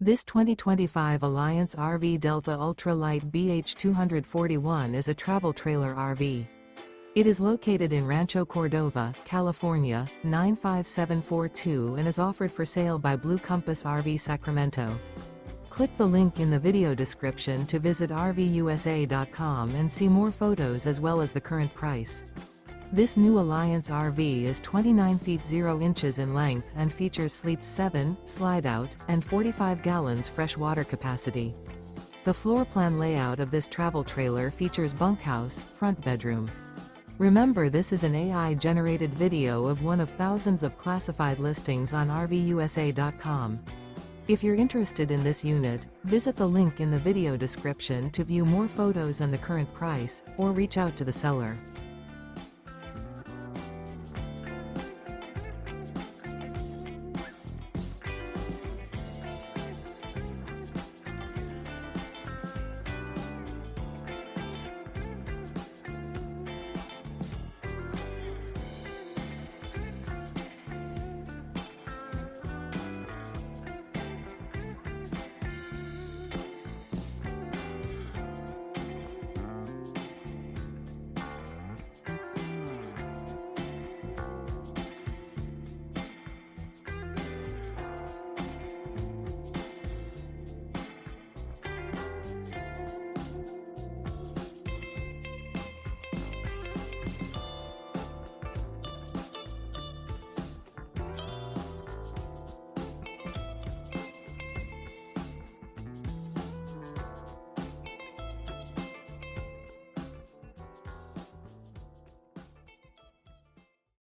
This 2025 Alliance RV Delta Ultra Lite BH241 is a travel trailer RV. It is located in Rancho Cordova, California, 95742 and is offered for sale by Blue Compass RV Sacramento. Click the link in the video description to visit RVUSA.com and see more photos as well as the current price. This new Alliance RV is 29 feet 0 inches in length and features Sleep 7, Slideout, and 45 gallons fresh water capacity. The floor plan layout of this travel trailer features bunkhouse, front bedroom. Remember, this is an AI-generated video of one of thousands of classified listings on RVUSA.com. If you're interested in this unit, visit the link in the video description to view more photos and the current price, or reach out to the seller.